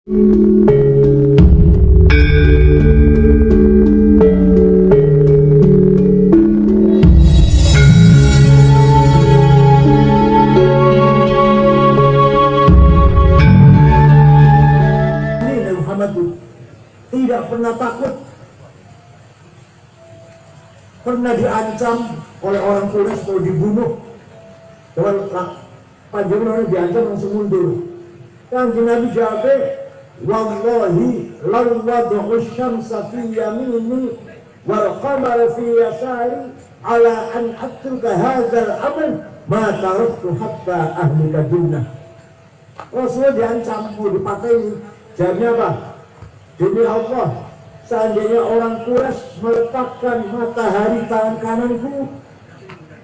Tidak pernah takut, pernah diancam oleh orang Quraisy mau dibunuh. Kalau panjenengan diancam langsung mundur. Kanjeng Nabi jawab, wallahi law wada'u syamsa fi yamini wal qamara fi yasari ala an atruka hadzal amal ma taraktu hatta ahlika dunnah. Rasulullah diancam mau dipatahin. Jawabnya apa? Demi Allah, seandainya orang Quraisy meletakkan matahari tangan kananku,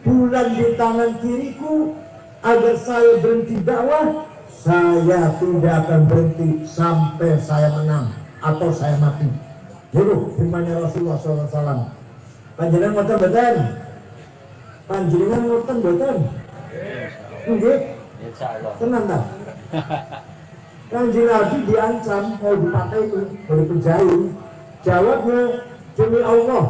bulan di tangan kiriku, agar saya berhenti dakwah, saya tidak akan berhenti sampai saya menang atau saya mati. Itu firman-Nya Rasulullah SAW. Panjenengan ngoten mboten? Panjenengan ngoten mboten? Nggih. Insyaallah. Tenang ta? Kanjeng Nabi diancam mau dipakai itu, mau dipenjara. Jawabnya, demi Allah,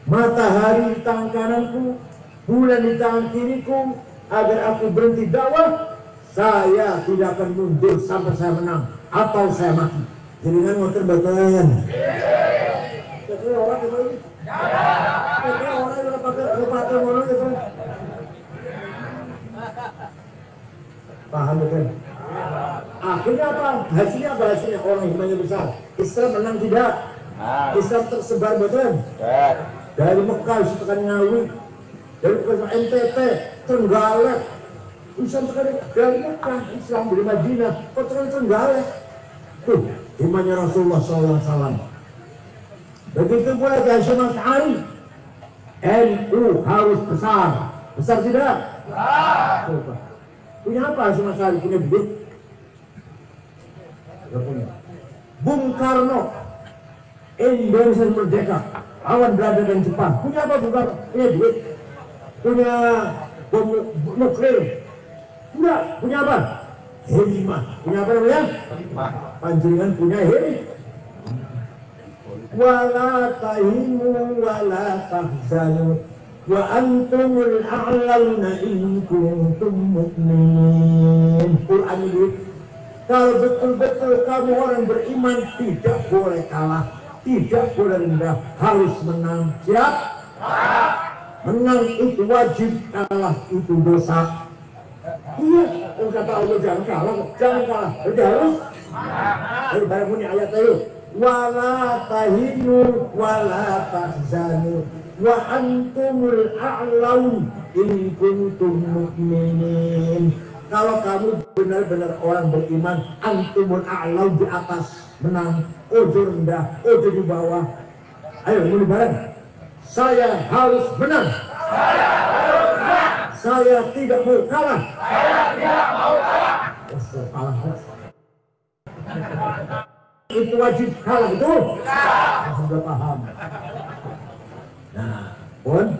matahari di tangan kananku, bulan di tangan kiriku, agar aku berhenti dakwah, saya tidak akan mundur sampai saya menang atau saya mati. Jadi kan ngoten mboten? Jadi orang itu ini. Jadi orang yang pakai ngono gitu. Paham kan? Akhirnya apa? Hasilnya apa? Hasilnya orang imannya besar. Islam menang tidak? Islam tersebar betul. Dari Mekah, setekan Ngawi, dari NTT, Trenggalek. Islam sekarang dari Mekah, Islam dari Madinah, kota Trenggalek. Tuh, imannya Rasulullah SAW. Begitu pula di Hasyim Asy'ari. NU harus besar. Besar tidak? Coba. Punya apa Hasyim Asy'ari? Punya duit? Tidak punya. Bung Karno, Indonesia merdeka, lawan Belanda dan Jepang. Punya apa Bung Karno? Punya duit. Punya bom nuklir. Enggak. Punya apa? Hikmah. Punya apa namanya? Panjenengan punya hikmah. Wala tahinu wala tahzanu wa antumul a'launa in kuntum mu'minin. Quran ini, kalau betul-betul kamu orang beriman, tidak boleh kalah, tidak boleh rendah, harus menang. Siap? Menang itu wajib, kalah itu dosa. Iya, kata Allah jangan kalah, jangan kalah, jadi harus. Ayo bareng punya ayat ayo. Wala tahinu wala tahzanu wa antumul a'laun in kuntum mu'minin. Kalau kamu benar-benar orang beriman, antumul a'laun, di atas, menang, ojo rendah, ojo di bawah. Ayo mulai bareng. Saya harus menang. Saya harus menang. Saya tidak mau kalah. Saya tidak mau kalah. Kalah. Itu wajib kalah, betul? Sudah paham. Nah, pun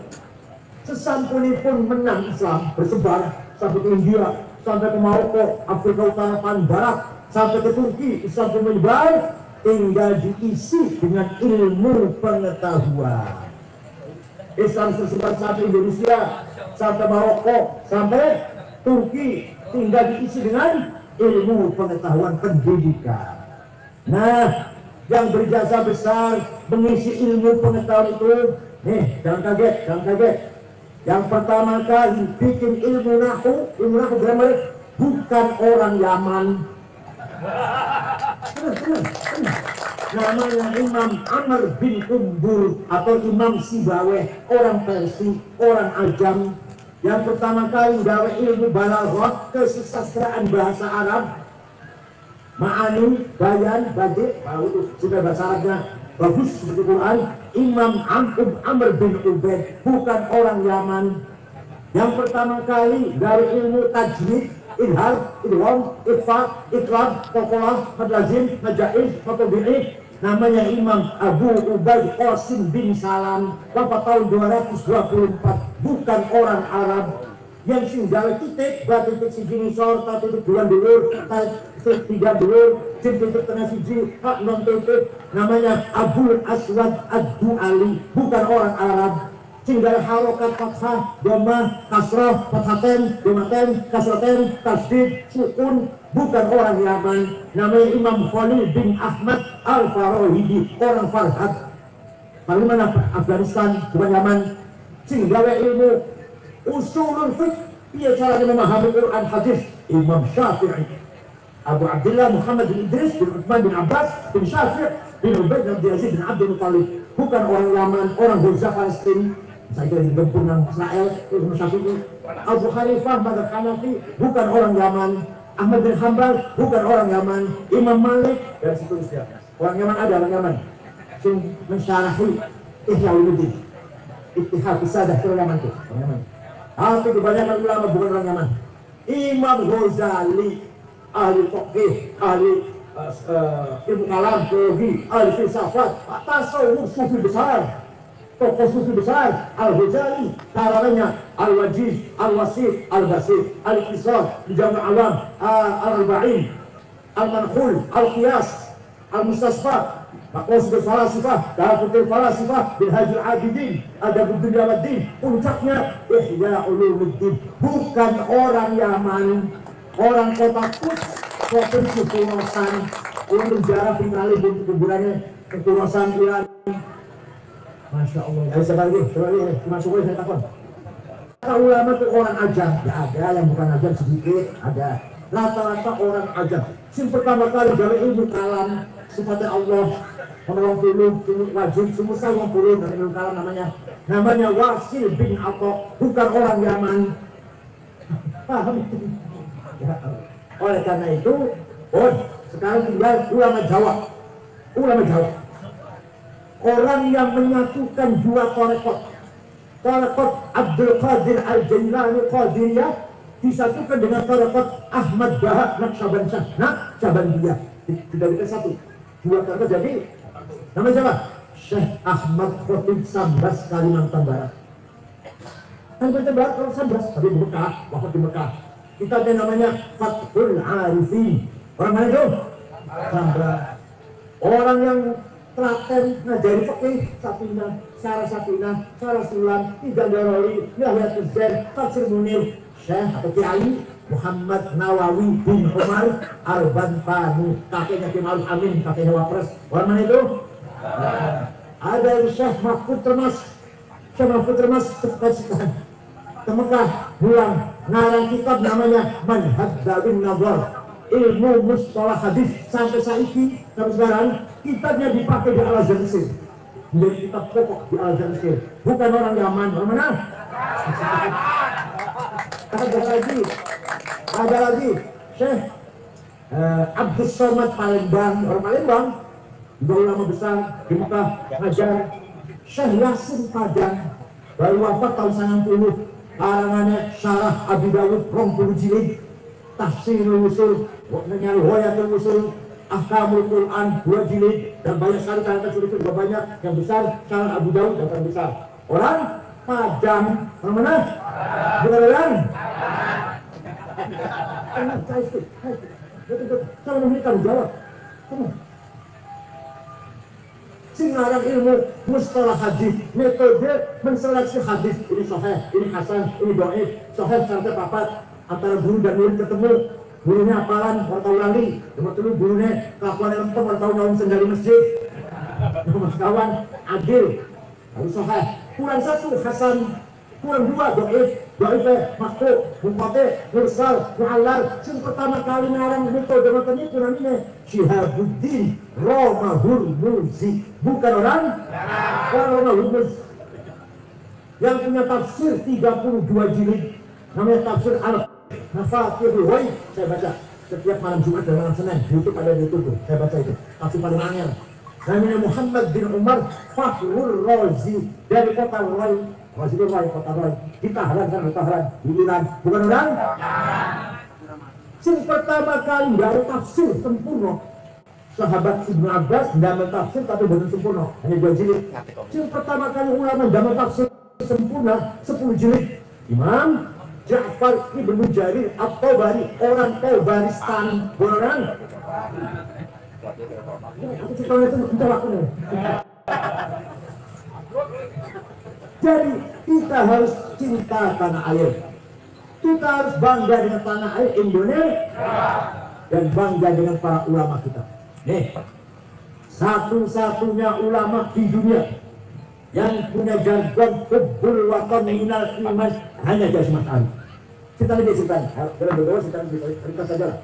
sesampunipun menang Islam bersebar sampai ke India, sampai ke Maroko, Afrika Utara, Paling Barat, sampai ke Turki, Islam pun menyebar, tinggal diisi dengan ilmu pengetahuan. Islam tersebar sampai Indonesia, sampai Maroko, sampai Turki, tinggal diisi dengan ilmu pengetahuan pendidikan. Nah, yang berjasa besar mengisi ilmu pengetahuan itu, nih, jangan kaget. Yang pertama kali bikin ilmu nahu grammar, bukan orang Yaman. Namanya Imam Amr bin Umbur atau Imam Sibaweh, orang Persia, orang Ajam. Yang pertama kali gawe ilmu balaghah, kesusastraan bahasa Arab. Ma'ani, bayan, badik, sudah bahasa Arabnya bagus seperti Quran. Imam Amr bin Ubaid, bukan orang Yaman. Yang pertama kali dari ilmu tajwid, idhar, idgham, ikhfa, iqlab, qalqalah, madlazim, majaiz, matobi'i, namanya Imam Abu Ubaid Qasim bin Salam, wafat tahun 224, bukan orang Arab. yang singgal titik batu titik siji ngisor ta titik bulan dulur ta titik tiga dulur titik tengah siji hak non titik namanya Abul Aswad Ad-Du'ali, bukan orang Arab. Singgal harokat fathah dhamma kasrah fathaten dhammaten kasraten tasdid sukun, bukan orang Yaman. Namanya Imam Khalil bin Ahmad Al-Farahidi, orang Farhad. Bagaimana Afghanistan, bukan Yaman. Singgal ilmu usulul fiqh, dia cara memahami Quran hadis. Imam Syafi'i, Abu Abdullah Muhammad bin Idris bin Uthman bin Abbas bin Syafi'i bin Ubaid bin Abdul Aziz bin Abdul Muttalib, bukan orang Yaman, orang Gaza Palestina. Saya kira di gempur dengan Israel, Imam Syafi'i. Abu Hanifah Madzhab Hanafi, bukan orang Yaman. Ahmad bin Hanbal, bukan orang Yaman. Imam Malik dan seterusnya. Orang Yaman ada orang Yaman. Sing mensyarahi Ihya Ulumuddin. Ittihad Sadah itu orang Yaman itu. Orang Yaman. Tapi kebanyakan ulama bukan orang Yaman. Imam Ghazali, ahli fiqh, ahli ilmu kalam, teologi, ahli filsafat, tasawuf sufi besar, tokoh sufi besar, Al-Ghazali, karangannya Al-Wajiz, Al-Wasit, Al-Basit, Al-Qisar, Jami' Awam, Al-Arba'in, Al-Mankhul, Al-Qiyas, Al-Mustasfa, Maqasid al-Falasifah, Dafatul Falasifah, Minhajul Abidin, Adabud Dunya Waddin, puncaknya Ihya Ulumuddin, bukan orang Yaman, orang kota Quds, provinsi Khorasan, orang penjara Pingali kuburannya ke Khorasan Iran. Masya Allah. Ayo sekali masuk aja saya takut. Ulama itu orang ajam, ya ada yang bukan ajam sedikit, ada. Rata-rata orang ajam. Yang pertama kali dari ilmu kalam, sifatnya Allah, menolong dulu, wajib, semua saya puluh dari ilmu kalam namanya Wasil bin Atha, bukan orang Yaman. Paham? Ya. Oleh karena itu, sekarang tinggal ulama Jawa. Ulama Jawa. Orang yang menyatukan dua tarekat. Tarekat Abdul Qadir Al-Jailani Qadiriyah disatukan dengan tarekat Ahmad Bahak Naqsyabandiyah. Tidak bisa satu. Dua tarekat jadi namanya siapa? Syekh Ahmad Khotib Sambas Kalimantan Barat. Kalimantan Barat orang Sambas, tapi di Mekah, wafat di Mekah. Kita ada namanya Fathul Arifin. Orang mana itu? Sambas. Orang yang telaten ngajari fikih, Safinah, Syarah Sulam, Tiga Daroli, Yahyatul Zain, Tafsir Munir, Syekh atau Kiai Muhammad Nawawi bin Umar Al-Banfani, kakeknya Ki Ma'ruf Amin, kakeknya Wapres. Orang mana itu? Ada Syekh Mahfud Termas. Syekh Mahfud Termas ke Mekah, pulang ngarang kitab namanya Manhaj Darun Nadhar, ilmu mustalah hadis. Sampai saiki, sampai sekarang kitabnya dipakai di Al-Azhar Mesir, menjadi kitab pokok di Al-Azhar Mesir. Bukan orang Yaman. Orang mana? Ada lagi Syekh Abdus Somad Palembang, orang Palembang, juga ulama besar di Mekah ngajar. Syekh Yasin Padang baru wafat tahun 90, karangannya Syarah Abi Dawud 20 jilid, Tafsirul Usul, Riwayatul Usul, Ahkamul Quran 2 jilid, dan banyak sekali karya sulit juga banyak. Yang besar Syarah Abu Dawud yang paling besar. Orang Padang. Orang mana? Bukan orang. Kalau memberikan jawab, singarang ilmu mustalah hadis, metode menseleksi hadis, ini sahih, ini hasan, ini dhaif, sahih sampai papat, antara guru dan murid ketemu, gurunya hafalan, orang tahu lali, teman-teman gurunya kelakuan lempeng, orang tahu naum sendiri masjid, mas kawan, adil, harus sahih, kurang satu hasan, kurang dua dhaif, makhluk, munqati, mursal, mu'allal. Yang pertama kali ngarang metode macam itu namanya Syihabuddin Romahurmuzi, bukan orang Romahurmuzi. Yang punya tafsir 32 jilid namanya tafsir Al-Mafatihul Ghaib. Saya baca setiap malam Jumat dan malam Senin, YouTube ada di YouTube, saya baca itu tafsir paling angel. Namanya Muhammad bin Umar Fakhrul Razi dari kota Rai. Masih Rai, kota Rai di Tahran, kan di Tahran di Iran, bukan orang. Yang pertama kali baru tafsir sempurna sahabat Ibnu Abbas dalam tafsir, tapi belum sempurna, hanya 2 jilid. Yang pertama kali ulama dalam tafsir sempurna 10 jilid, Imam Ja'far ibn Jarir At-Tabari, orang Tabaristan, orang. Jadi kita harus cinta tanah air. Kita harus bangga dengan tanah air Indonesia dan bangga dengan para ulama kita. Nih, satu-satunya ulama di dunia yang punya jargon hubbul watan minal iman hanya Hasyim Asy'ari. Kita lihat ceritanya. Dalam beberapa cerita saja.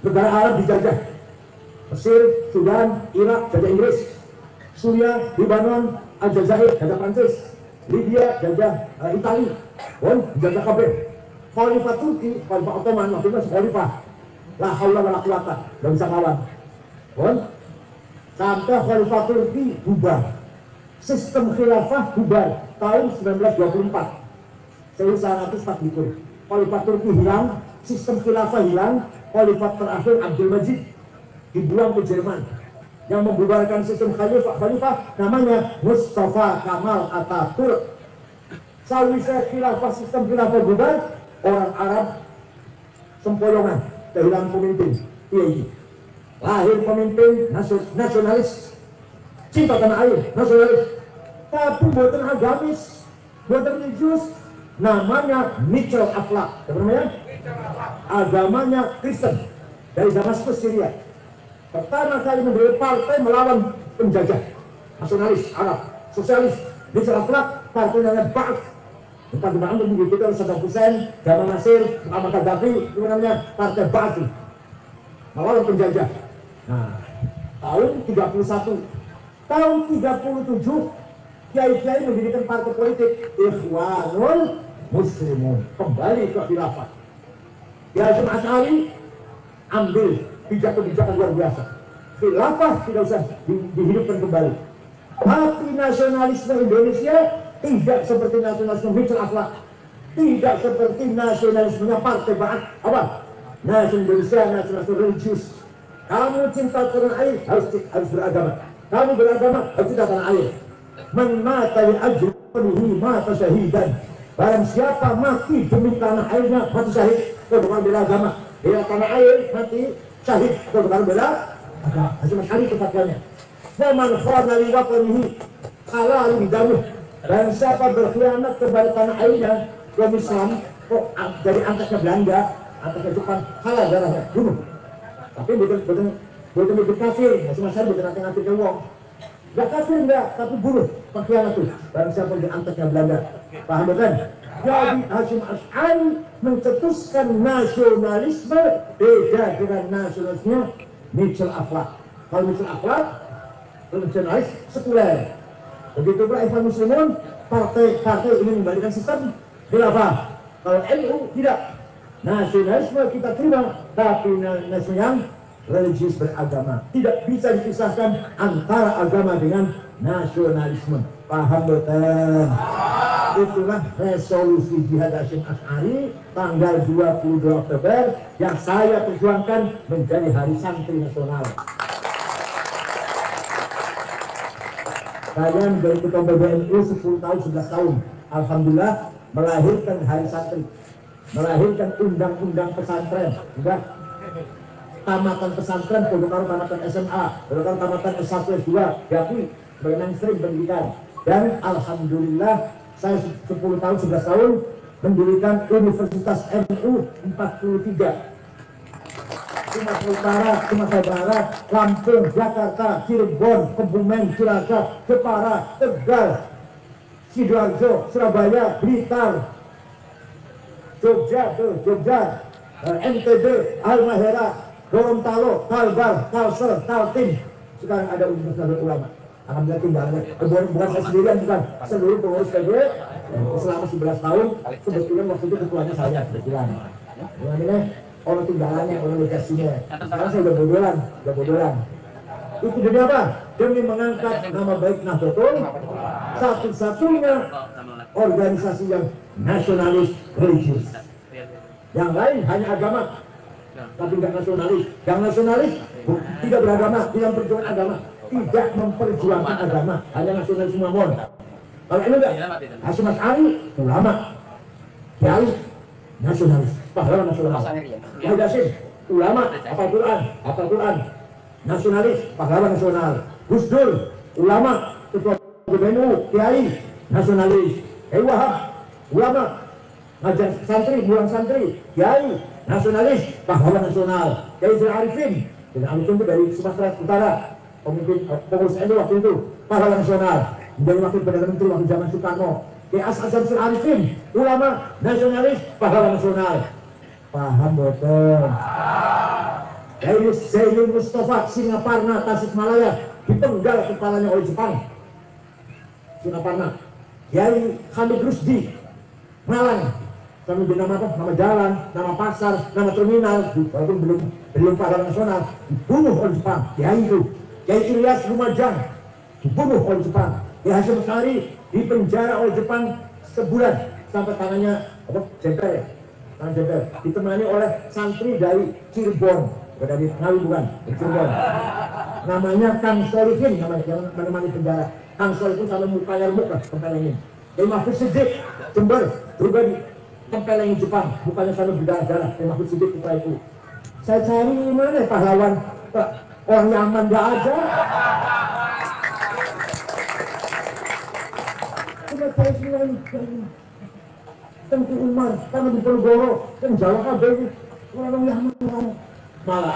Negara Arab dijajah. Mesir, Sudan, Irak, jajah Inggris. Suriah, Lebanon, Aljazair, jajah Prancis. Libya, jajah Italia. Jajah kabeh. Khalifah Turki, Khalifah Ottoman, waktu itu khalifah. La haula wala quwata, enggak bisa ngelawan. Sampai Khalifah Turki bubar. Sistem khilafah bubar tahun 1924. 1940. Khalifah Turki hilang, sistem khilafah hilang. Khalifah terakhir Abdul Majid dibuang ke Jerman. Yang membubarkan sistem khalifah namanya Mustafa Kamal Atatürk. Sawisé khilafah sistem khilafah bubar, orang Arab sempoyongan, kehilangan pemimpin. Iya. Lahir pemimpin nasionalis, cinta tanah air, nasionalis, tapi buatan agamis, buatan religius, namanya Mitchell Akhlaq. Apa namanya? Agamanya Kristen, dari Damaskus, Syria. Pertama kali mendirikan partai melawan penjajah, nasionalis Arab, sosialis. Mitchell Akhlaq, partainya Ba'ath. Entah di mana begitu kan Saddam Hussein, Jamal Nasir, Muhammad Gaddafi, itu namanya partai Ba'ath, melawan penjajah. Nah, tahun 31, tahun 37, kiai-kiai mendirikan partai politik Ikhwanul Muslimun, kembali ke khilafah. Hasyim Asy'ari ambil kebijakan luar biasa. Khilafah tidak usah dihidupkan kembali. Tapi nasionalisme Indonesia tidak seperti nasionalisme Mitchell Akhlaq, tidak seperti nasionalismenya partai Ba'ath. Apa? Nasional Indonesia, nasionalisme religius. Kamu cinta tanah air harus beragama. Kamu beragama harus cinta tanah air. Man mata li ajrihi mata syahidan. Barang siapa mati demi tanah airnya mati syahid. Kalau bukan bela agama, bela tanah air mati syahid. Kalau bukan bela agama. Hasyim Asy'ari itu fatwanya. Wa man khana li watanihi halal damuh. Dan siapa berkhianat kepada tanah airnya, kaum Islam kok dari angkatnya Belanda, angkatnya Jepang, halal darahnya, bunuh. Tapi betul kafir, Hasyim Asy'ari betul nanti ke wong. Gak kafir enggak, tapi bunuh, pengkhianat tuh. Dan siapa dari angkatnya Belanda, paham kan? Jadi Hasyim Asy'ari mencetuskan nasionalisme beda dengan nasionalisme Mitchell Akhlaq. Kalau Mitchell Akhlaq, nasionalis sekuler. Begitu pula Ikhwan Muslimun, partai ingin membalikan sistem khilafah. Kalau NU tidak, nasionalisme kita terima, tapi nasionalisme yang religius beragama. Tidak bisa dipisahkan antara agama dengan nasionalisme. Paham betul? Itulah resolusi Jihad Hasyim Asy'ari tanggal 22 Oktober yang saya perjuangkan menjadi Hari Santri Nasional. Saya menjadi ketua PBNU 10 tahun, 11 tahun. Alhamdulillah melahirkan Hari Santri, melahirkan undang-undang pesantren. Sudah tamatan pesantren, kedua tamatan SMA, kedua tamatan S1, S2, diakui sebagai mainstream pendidikan. Dan alhamdulillah saya 10 tahun, 11 tahun mendirikan Universitas NU 43. Sumatera Utara, Sumatera Barat, Lampung, Jakarta, Cirebon, Kebumen, Cilacap, Jepara, Tegal, Sidoarjo, Surabaya, Blitar, Jogja, NTB, Halmahera, Gorontalo, Kalbar, Kalsel, Kaltim. Sekarang ada Universitas Ulama. Alhamdulillah tinggalnya. Bukan saya sendirian, bukan seluruh pengurus PB selama 11 tahun. Kebetulan waktu itu ketuanya saya kebetulan. Gimana? Orang tinggalannya, orang lokasinya. Sekarang saya udah bodolan. Itu demi apa? Demi mengangkat nama baik Nahdlatul, satu-satunya organisasi yang nasionalis religius. Yang lain hanya agama, tapi tidak nasionalis. Yang nasionalis tidak beragama, tidak memperjuangkan agama, tidak memperjuangkan agama, hanya nasionalis mamon. Kalau ini enggak, Hasyim Asy'ari ulama. Kiai nasionalis, pahlawan nasional. Wahid Hasyim, ulama, hafal Quran, nasionalis, pahlawan nasional. Gus Dur, ulama, ketua PBNU, kiai, nasionalis. Kiai Wahab, ulama, ngajar santri, buang santri, kiai, nasionalis, pahlawan nasional. Kiai Zainal Arifin itu dari Sumatera Utara, pemimpin pengurus NU waktu itu, pahlawan nasional. Menjadi wakil perdana menteri waktu zaman Soekarno. Kiai Zainal Arifin, ulama, nasionalis, pahlawan nasional. Paham betul. Kiai Zainul Mustafa, Singaparna, Tasikmalaya, dipenggal kepalanya oleh Jepang. Singaparna. Kiai Hamid Rusdi, Malang, kami nama apa? Nama jalan, nama pasar, nama terminal, walaupun belum pahlawan nasional, dibunuh oleh Jepang. Kiai itu, Kiai Ilyas Lumajang, dibunuh oleh Jepang. Kiai Hasyim Asy'ari dipenjara oleh Jepang sebulan sampai tangannya apa? Jempel ya, tangan jempel. Ditemani oleh santri dari Cirebon, bukan dari Ngawi bukan, dari Cirebon. Namanya Kang Solihin, namanya yang menemani penjara. Kang Solihin sampai mukanya remuk lah, tempelengin. Kiai Mahfud Siddiq, Jember, juga tempelengin Jepang, mukanya sampai berdarah-darah. Kiai Mahfud Siddiq kita itu. Saya cari mana pahlawan orang Yaman gak ada. Coba saya bilang, Tengku Umar, karena di Ponorogo, kan Jawa kabeh, orang Yaman malah.